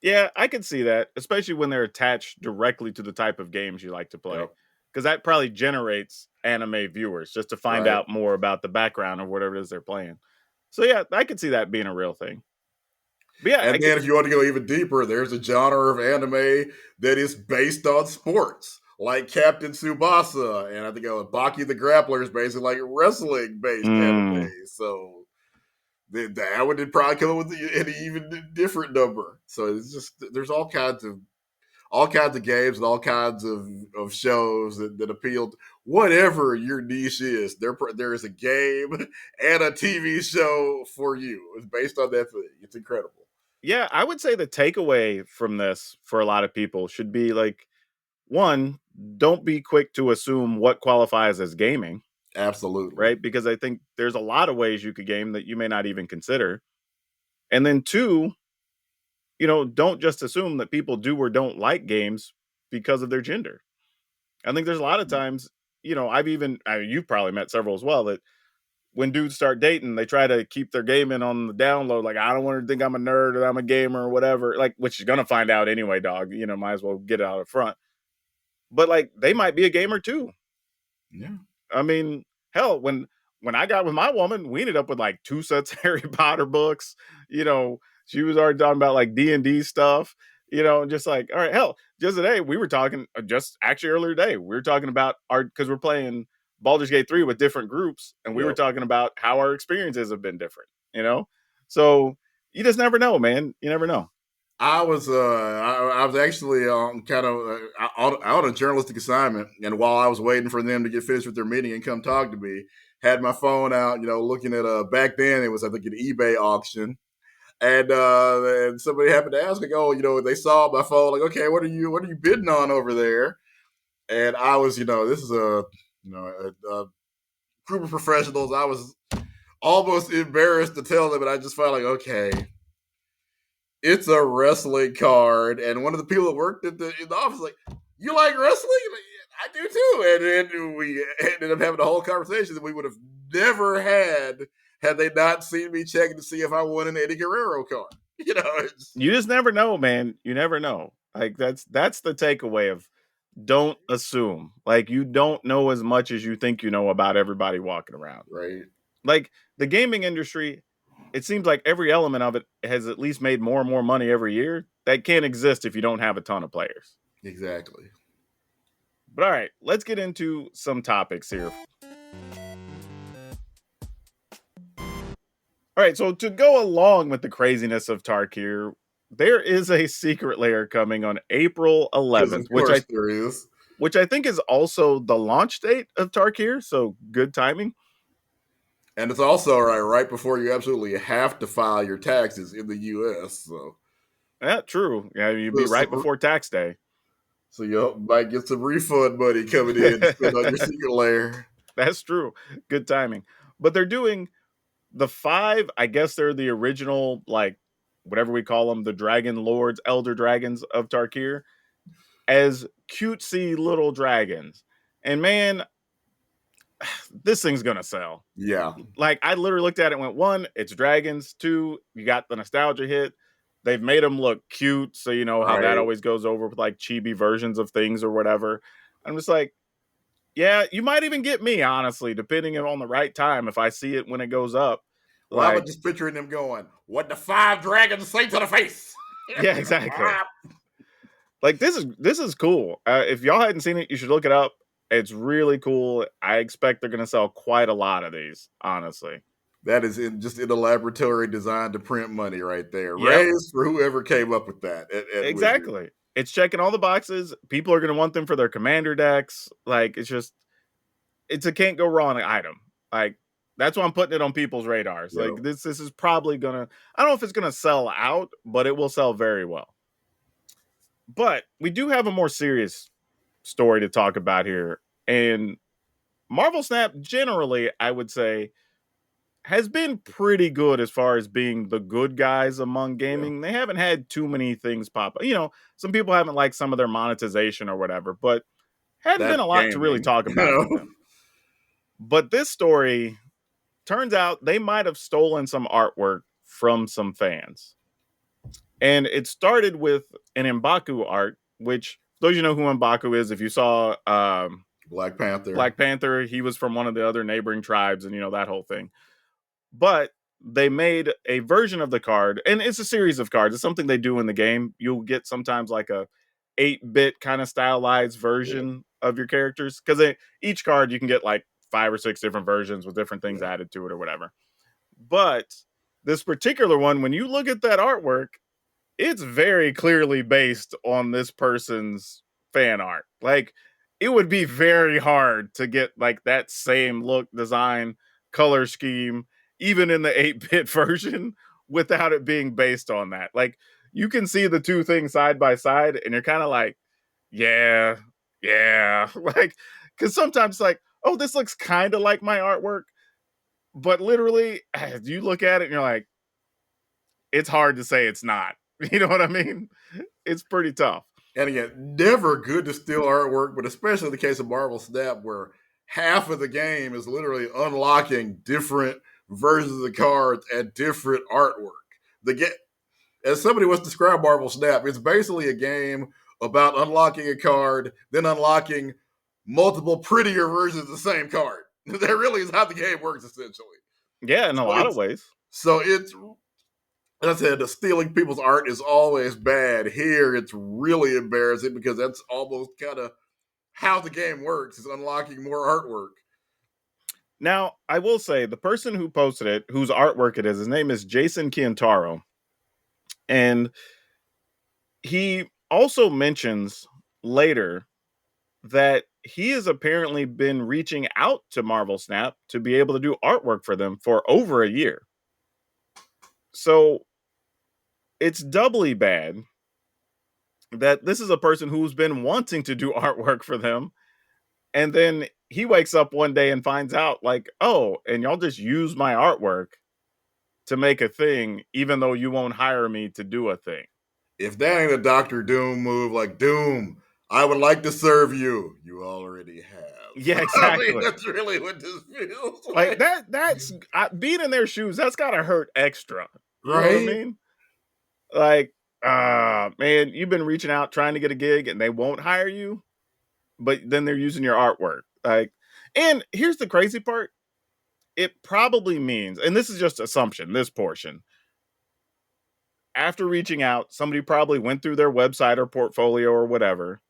Yeah, I can see that, especially when they're attached directly to the type of games you like to play. Yep. Because that probably generates anime viewers just to find Right. out more about the background of whatever it is they're playing. So yeah, I could see that being a real thing. But yeah, I And could. then if you want to go even deeper, there's a genre of anime that is based on sports, like Captain Tsubasa, and I think Baki the Grappler is basically like wrestling based anime. Mm, So that would probably come up with an even different number. So it's just there's all kinds of games and all kinds of shows that appeal to whatever your niche is. There is a game and a TV show for you. It's based on that thing. It's incredible. yeah, I would say the takeaway from this for a lot of people should be like, one, don't be quick to assume what qualifies as gaming, Absolutely. right? Because I think there's a lot of ways you could game that you may not even consider. And then two, don't just assume that people do or don't like games because of their gender. I think there's a lot of times, you've probably met several as well, that when dudes start dating, they try to keep their gaming on the download. Like, I don't want to think I'm a nerd or I'm a gamer or whatever. Like, which you're gonna find out anyway, dog. Might as well get it out up front. But like, they might be a gamer too. Yeah. I mean, hell, when I got with my woman, we ended up with like 2 sets of Harry Potter books. She was already talking about like D&D stuff, and just like, all right, hell, just today we were talking, just actually earlier today, we were talking about because we're playing Baldur's Gate 3 with different groups, and we were Yep. talking about how our experiences have been different. So you just never know, man. You never know. I was actually kind of on a journalistic assignment, and while I was waiting for them to get finished with their meeting and come talk to me, had my phone out, looking at back then it was I think an eBay auction, and somebody happened to ask like, oh, they saw my phone like, okay, what are you bidding on over there? And I was, this is a group of professionals. I was almost embarrassed to tell them, and I just felt like, okay, it's a wrestling card. And one of the people that worked in the office like, you like wrestling? Like, I do too. And then we ended up having a whole conversation that we would have never had they not seen me checking to see if I won an Eddie Guerrero card. You just never know, man. You never know. Like, that's the takeaway of, don't assume. Like, you don't know as much as you think you know about everybody walking around. right. Like, the gaming industry, it seems like every element of it has at least made more and more money every year. That can't exist if you don't have a ton of players. Exactly. But all right, let's get into some topics here. All right, so to go along with the craziness of Tarkir, there is a secret layer coming on April Because 11th, of course there is. which I think is also the launch date of Tarkir, so good timing. And it's also right before you absolutely have to file your taxes in the US. So Yeah, true. Yeah, you'd be right so, before tax day. so you might get some refund money coming in to spend on your secret layer. That's true. Good timing. But they're doing the five, I guess they're the original, like, whatever we call them, the dragon lords, elder dragons of Tarkir, as cutesy little dragons. And man, this thing's gonna sell. Yeah. Like, I literally looked at it and went, one, it's dragons. Two, you got the nostalgia hit. They've made them look cute, so you know how that Right. always goes over with like chibi versions of things or whatever. I'm just like, yeah, you might even get me, honestly, depending on the right time if I see it when it goes up. Well, I was Like, just picturing them going, "What the five dragons say to the face?" yeah, exactly. Like, this is cool. If y'all hadn't seen it, you should look it up. It's really cool. I expect they're gonna sell quite a lot of these, honestly. That is just in a laboratory designed to print money right there. Yep, Raise for whoever came up with that at Wizard. exactly. It's checking all the boxes. People are gonna want them for their commander decks. Like, it's a can't go wrong item. Like, that's why I'm putting it on people's radars. You Like, know, this is probably gonna. I don't know if it's gonna sell out, but it will sell very well. But we do have a more serious story to talk about here, and Marvel Snap generally, I would say, has been pretty good as far as being the good guys among yeah, gaming. They haven't had too many things pop up. You know, some people haven't liked some of their monetization or whatever, but hadn't been that's a lot to really gaming. talk You about with know, them. But this story turns out they might have stolen some artwork from some fans. And it started with an M'Baku art, which those you know who M'Baku is, if you saw Black Panther. Black Panther, he was from one of the other neighboring tribes, and you know that whole thing. But they made a version of the card, and it's a series of cards. It's something they do in the game. You'll get sometimes like a 8-bit kind of stylized Yeah, version of your characters because each card you can get like 5 or 6 different versions with different things yeah. added to it or whatever. But this particular one, when you look at that artwork, it's very clearly based on this person's fan art. Like, it would be very hard to get like that same look, design, color scheme, even in the 8-bit version without it being based on that. Like, you can see the two things side by side and you're kind of like, yeah, yeah. Like, because sometimes it's like, oh, this looks kind of like my artwork. But literally, you look at it and you're like, it's hard to say it's not. You know what I mean? It's pretty tough. And again, never good to steal artwork, but especially in the case of Marvel Snap, where half of the game is literally unlocking different versions of the cards and different artwork. The get As somebody once described Marvel Snap, it's basically a game about unlocking a card, then unlocking multiple prettier versions of the same card. That really is how the game works, essentially. Yeah, in a So lot of it's ways. so it's as I said, the stealing people's art is always bad. Here, it's really embarrassing because that's almost kind of how the game works: is unlocking more artwork. Now, I will say the person who posted it, whose artwork it is, his name is Jason Kiantaro. And he also mentions later that he has apparently been reaching out to Marvel Snap to be able to do artwork for them for over a year. So it's doubly bad that this is a person who's been wanting to do artwork for them. And then he wakes up one day and finds out, like, oh, and y'all just use my artwork to make a thing, even though you won't hire me to do a thing. If that ain't a Doctor Doom move, like Doom, I would like to serve you. You already have. Yeah, I mean, exactly. that's really what this feels Like like, that's being in their shoes. That's gotta hurt extra. You know what I right? mean? Like, man, you've been reaching out trying to get a gig, and they won't hire you, but then they're using your artwork. Like, and here's the crazy part: it probably means, and this is just assumption. This portion, after reaching out, somebody probably went through their website or portfolio or whatever.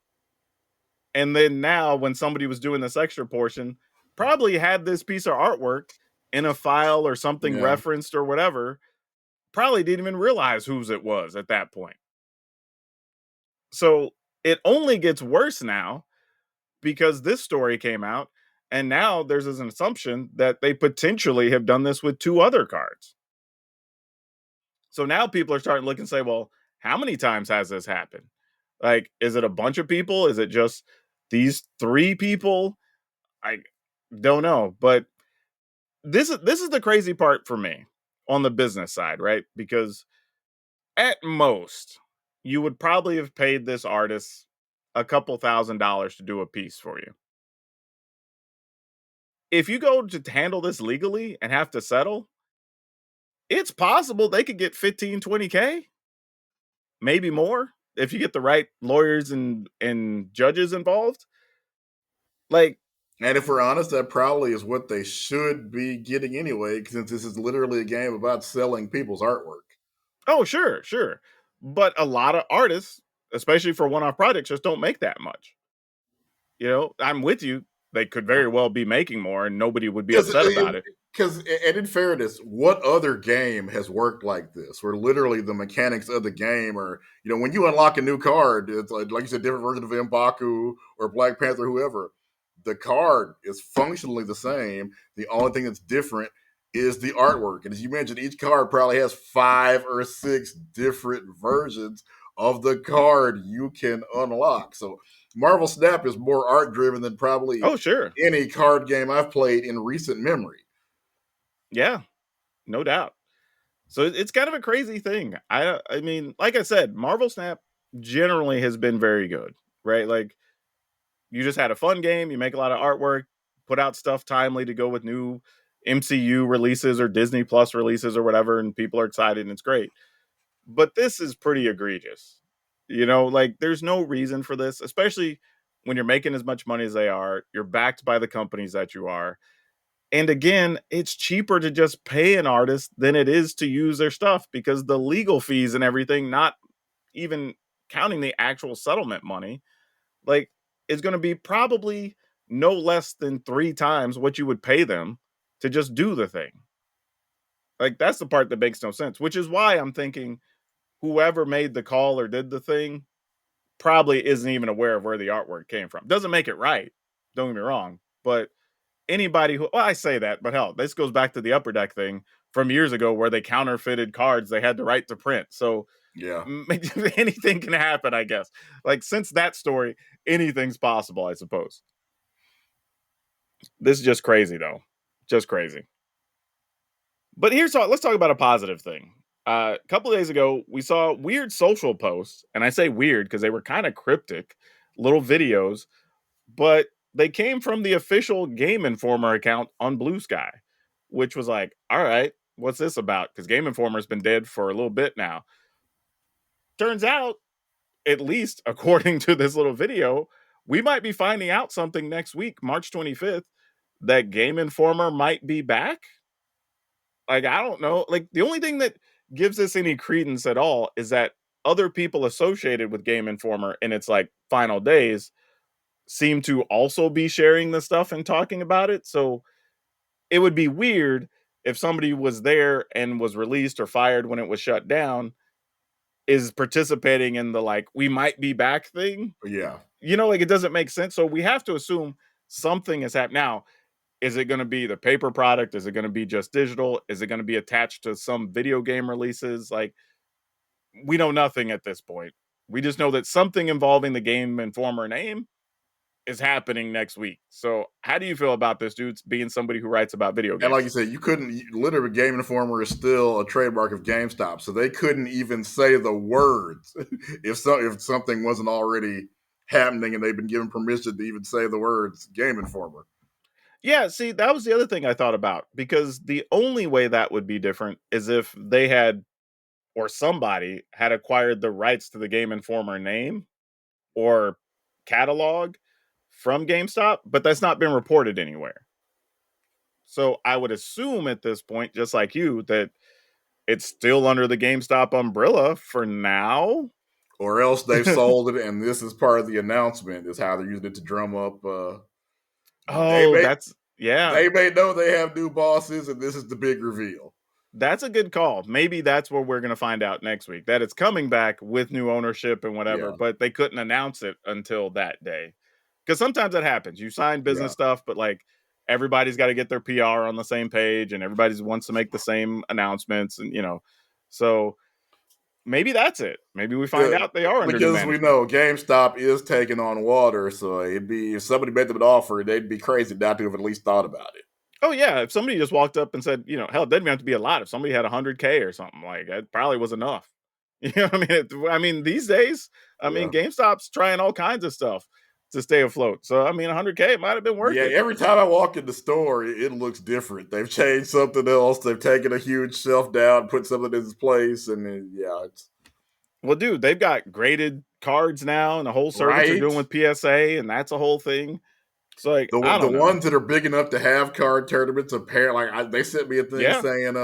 And then now, when somebody was doing this extra portion, probably had this piece of artwork in a file or something Yeah. referenced or whatever, probably didn't even realize whose it was at that point. So it only gets worse now because this story came out, and now there's an assumption that they potentially have done this with two other cards. So now people are starting to look and say, well, how many times has this happened? Like, is it a bunch of people? Is it just these three people? I don't know. But this is the crazy part for me on the business side, right? Because at most, you would probably have paid this artist a couple $1,000s to do a piece for you. If you go to handle this legally and have to settle, it's possible they could get 15, 20K, maybe more if you get the right lawyers and judges involved. Like, And if we're honest, that probably is what they should be getting anyway, since this is literally a game about selling people's artwork. oh, sure, sure. But a lot of artists, especially for one-off projects, just don't make that much. You know, I'm with you. They could very well be making more and nobody would be upset about it. Because, and in fairness, what other game has worked like this, where literally the mechanics of the game are, when you unlock a new card, it's like you said, different version of M'Baku or Black Panther, whoever. The card is functionally the same. The only thing that's different is the artwork. And as you mentioned, each card probably has 5 or 6 different versions of the card you can unlock. So Marvel Snap is more art driven than probably Oh, sure. any card game I've played in recent memory. Yeah, no doubt. So it's kind of a crazy thing. I mean, like I said, Marvel Snap generally has been very good, right? Like, you just had a fun game, you make a lot of artwork, put out stuff timely to go with new MCU releases or Disney Plus releases or whatever, and people are excited and it's great. But this is pretty egregious. Like, there's no reason for this, especially when you're making as much money as they are, you're backed by the companies that you are. And again, it's cheaper to just pay an artist than it is to use their stuff because the legal fees and everything, not even counting the actual settlement money, like, is going to be probably no less than 3 times what you would pay them to just do the thing. Like, that's the part that makes no sense, which is why I'm thinking whoever made the call or did the thing probably isn't even aware of where the artwork came from. Doesn't make it right. Don't get me wrong. But anybody who, well, I say that, but hell, this goes back to the Upper Deck thing from years ago where they counterfeited cards they had the right to print. So Yeah. anything can happen, I guess. Like, since that story, anything's possible, I suppose. This is just crazy, though. Just crazy. But let's talk about a positive thing. A couple of days ago, we saw weird social posts, and I say weird because they were kind of cryptic, little videos, but they came from the official Game Informer account on Blue Sky, which was like, all right, what's this about? Because Game Informer's been dead for a little bit now. Turns out, at least according to this little video, we might be finding out something next week, March 25th, that Game Informer might be back. Like, I don't know. Like, the only thing that gives this any credence at all is that other people associated with Game Informer in its like final days seem to also be sharing the stuff and talking about it. So it would be weird if somebody was there and was released or fired when it was shut down is participating in the like we might be back thing. Yeah. Like, it doesn't make sense. So we have to assume something has happened. Now, is it going to be the paper product? Is it going to be just digital? Is it going to be attached to some video game releases? Like, we know nothing at this point. We just know that something involving the Game Informer name is happening next week. So, how do you feel about this, dude, being somebody who writes about video And like games? you said, literally, Game Informer is still a trademark of GameStop, so they couldn't even say the words if something wasn't already happening and they've been given permission to even say the words Game Informer. Yeah, see, that was the other thing I thought about because the only way that would be different is if they had or somebody had acquired the rights to the Game Informer name or catalog from GameStop, but that's not been reported anywhere. So I would assume at this point, just like you, that it's still under the GameStop umbrella for now. Or else they've sold it, and this is part of the announcement. Is how they're using it to drum up. They Oh, may that's Yeah, They may know they have new bosses, and this is the big reveal. that's a good call. Maybe that's what we're gonna find out next week, that it's coming back with new ownership and whatever, Yeah, but they couldn't announce it until that day. Because sometimes that happens. You sign yeah. business stuff, but like everybody's got to get their PR on the same page, and everybody wants to make the same announcements, and so maybe that's it. Maybe we find Yeah, out they are under new because we management. know GameStop is taking on water, so it'd be if somebody made them an offer, they'd be crazy not to have at least thought about it. Oh yeah, if somebody just walked up and said, hell, it doesn't even have to be a lot. If somebody had 100K or something, like that probably was enough. You know what I mean? I mean, these days, I mean, Yeah. GameStop's trying all kinds of stuff to stay afloat. So I mean, 100K might have been worth Yeah, it. every time I walk in the store, it looks different. They've changed something else. They've taken a huge shelf down, put something in its place, and then, yeah, it's Well, dude, they've got graded cards now and a whole service they're right. doing with PSA, and that's a whole thing. So like, I The don't know. ones that are big enough to have card tournaments, apparently, they sent me a thing Yeah, saying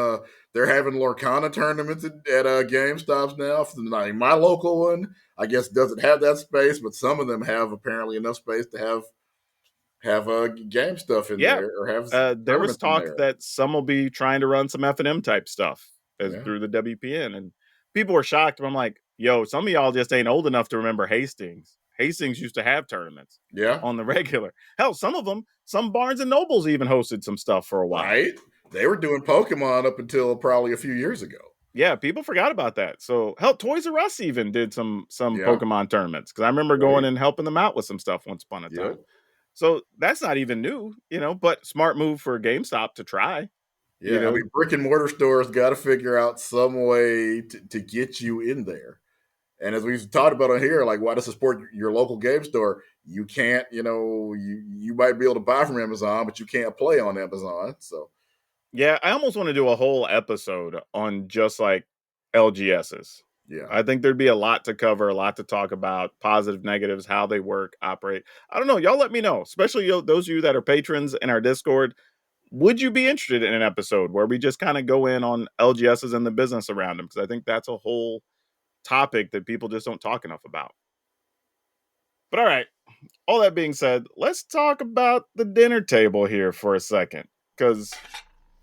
they're having Lorcana tournaments at GameStops now. Like, my local one, I guess, doesn't have that space, but some of them have apparently enough space to have game stuff in yeah. there or have There was tournaments in talk there. that some will be trying to run some F&M type stuff as Yeah, through the WPN, and people were shocked. But I'm like, yo, some of y'all just ain't old enough to remember Hastings. Hastings used to have tournaments yeah, on the regular. Hell, some Barnes and Nobles even hosted some stuff for a while. right. They were doing Pokemon up until probably a few years ago. Yeah, people forgot about that. So hell, Toys R Us even did some Yeah, Pokemon tournaments because I remember going right. and helping them out with some stuff once upon a time. Yep. So that's not even new, but smart move for GameStop to try, you Yeah, I know. mean, brick and mortar stores got to figure out some way to get you in there. And as we've talked about on here, like, why to support your local game store? You can't, you might be able to buy from Amazon, but you can't play on Amazon. So Yeah, I almost want to do a whole episode on just like LGSs. yeah, I think there'd be a lot to cover, a lot to talk about, positive, negatives, how they work, operate. I don't know. Y'all let me know, especially those of you that are patrons in our Discord. Would you be interested in an episode where we just kind of go in on LGSs and the business around them? Because I think that's a whole topic that people just don't talk enough about. But all right, all that being said, let's talk about the dinner table here for a second. Because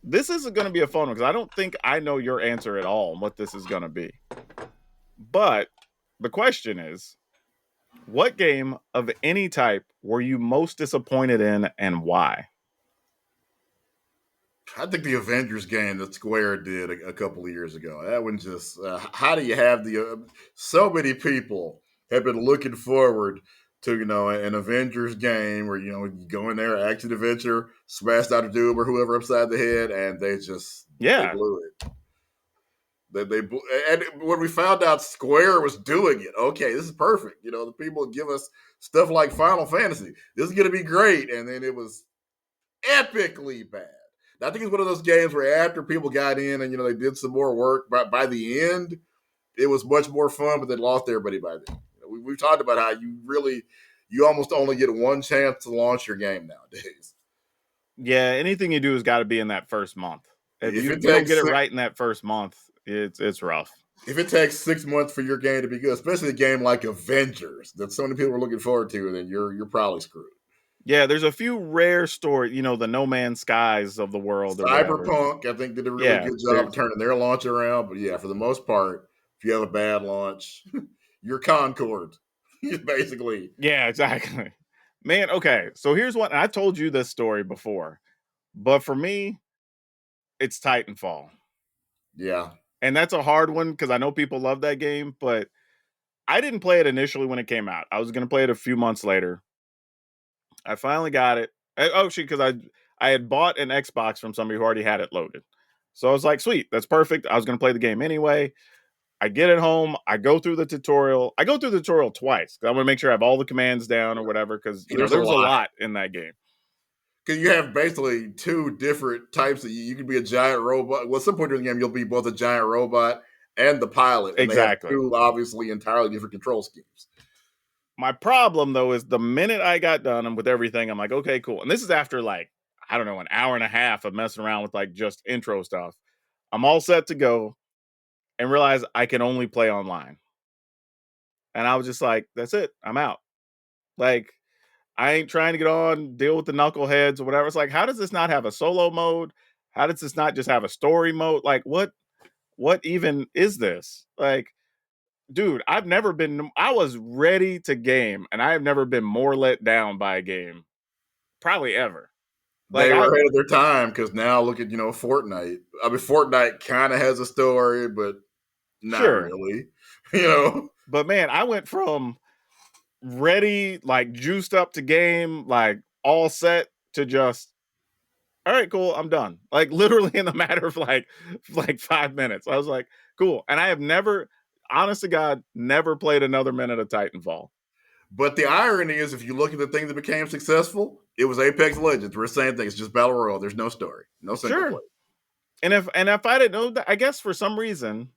this isn't going to be a fun one, because I don't think I know your answer at all on what this is going to be. But the question is, what game of any type were you most disappointed in and why? I think the Avengers game that Square did a couple of years ago. That one just, how do you have so many people have been looking forward to, an Avengers game where, you go in there, action adventure, smash Dr. Doom or whoever upside the head, and they Yeah. blew it. And when we found out Square was doing it, okay, this is perfect. The people give us stuff like Final Fantasy. This is going to be great. And then it was epically bad. I think it's one of those games where after people got in and they did some more work, by the end it was much more fun, but they lost everybody by then. We've talked about how you almost only get one chance to launch your game nowadays. Yeah, anything you do has got to be in that first month. If If you it you don't get takes it right in that first month, it's rough. if it takes 6 months for your game to be good, especially a game like Avengers that so many people are looking forward to, then you're probably screwed. Yeah, there's a few rare stories, the No Man's Skies of the world or whatever. Cyberpunk, I think, did a really Yeah, good job there's turning their launch around. But yeah, for the most part, if you have a bad launch, you're Concord, basically. yeah, exactly. Man, okay. So here's what I told you this story before, but for me, it's Titanfall. Yeah, And that's a hard one because I know people love that game, but I didn't play it initially when it came out. I was going to play it a few months later. I finally got it. Oh, shit, because I had bought an Xbox from somebody who already had it loaded. So I was like, sweet, that's perfect. I was going to play the game anyway. I get it home. I go through the tutorial. I go through the tutorial twice because I want to make sure I have all the commands down or whatever. Because there's a there was a lot lot in that game. because you have basically two different types. You can be a giant robot. Well, at some point during the game, you'll be both a giant robot and the pilot, and they have Exactly. two obviously entirely different control schemes. My problem though is the minute I got done and with everything, I'm like, okay, cool. And this is after like, I don't know, an hour and a half of messing around with like just intro stuff. I'm all set to go and realize I can only play online. And I was just like, that's it. I'm out. Like, I ain't trying to get on, deal with the knuckleheads or whatever. It's like, how does this not have a solo mode? How does this not just have a story mode? Like, what even is this? Like, dude, I was ready to game, and I have never been more let down by a game, probably ever. Like, They were ahead of their time because now look at Fortnite. I mean, Fortnite kind of has a story, but not sure, really. You know, but man, I went from ready, like juiced up to game, like all set to just all right, cool, I'm done. Like literally in the matter of like 5 minutes. I was like, cool. And I have never, honest to God, never played another minute of Titanfall. but the irony is, if you look at the things that became successful, it was Apex Legends. We're saying things, just battle royale. There's no story, no single Sure. player. And if I didn't know that, I guess for some reason,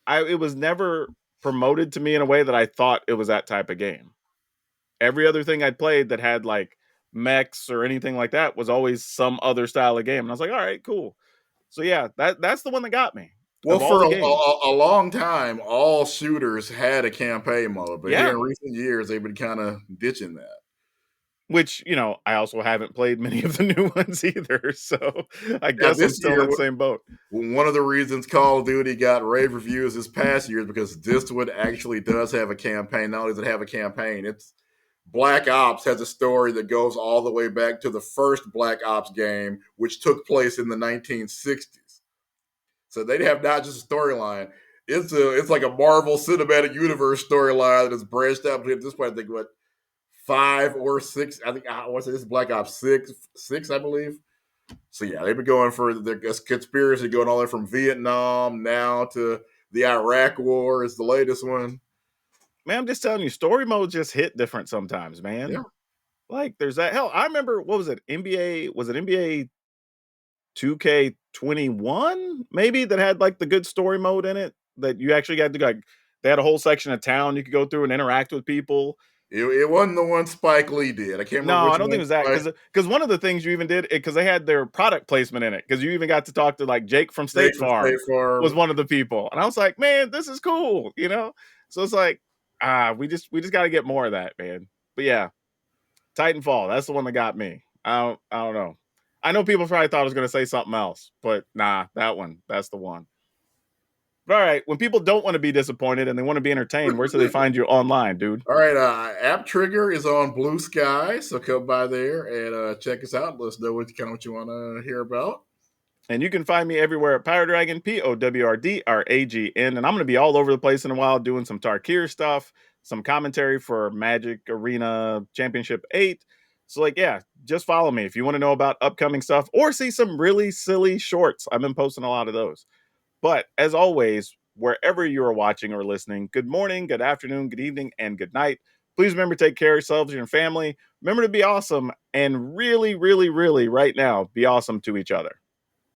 it was never promoted to me in a way that I thought it was that type of game. Every other thing I'd played that had like mechs or anything like that was always some other style of game. And I was like, all right, cool. So yeah, that's the one that got me Well, of all for the games. a long time, all shooters had a campaign mode, but here Yeah. in recent years, they've been kind of ditching that. Which, I also haven't played many of the new ones either. So I Now, guess I'm this still in year, that same boat. one of the reasons Call of Duty got rave reviews this past year is because this one actually does have a campaign. Not only does it have a campaign, it's Black Ops has a story that goes all the way back to the first Black Ops game, which took place in the 1960s. So they have not just a storyline. It's like a Marvel Cinematic Universe storyline that is branched out at this point. I think what 5 or 6. I think I want to say this is Black Ops six, I believe. So yeah, they've been going for the conspiracy going all the way from Vietnam now to the Iraq War is the latest one. Man, I'm just telling you, story mode just hit different sometimes, Yeah, man. Like there's that hell. I remember what was it? NBA was it NBA 2K21 maybe that had like the good story mode in it that you actually got to like they had a whole section of town you could go through and interact with people. it wasn't the one Spike Lee did. I can't remember No, which I don't think one it was that Spike. because one of the things you even did because they had their product placement in it because you even got to talk to like Jake from Jake State from State Farm was Farm. one of the people, and I was like, man, this is cool. So it's like we just got to get more of that, man. But yeah, Titanfall, that's the one that got me. I don't know. I know people probably thought I was going to say something else, but nah, that's the one. But all right, when people don't want to be disappointed and they want to be entertained, where should they find you online, dude? All right, App Trigger is on Blue Sky, so come by there and check us out. Let us know what you want to hear about. And you can find me everywhere at PowrDragn, PowrDragn. And I'm going to be all over the place in a while doing some Tarkir stuff, some commentary for Magic Arena Championship 8. So, like, yeah, just follow me if you want to know about upcoming stuff or see some really silly shorts. I've been posting a lot of those. But as always, wherever you are watching or listening, good morning, good afternoon, good evening, and good night. Please remember to take care of yourselves and your family. Remember to be awesome and really, really, really, right now, be awesome to each other.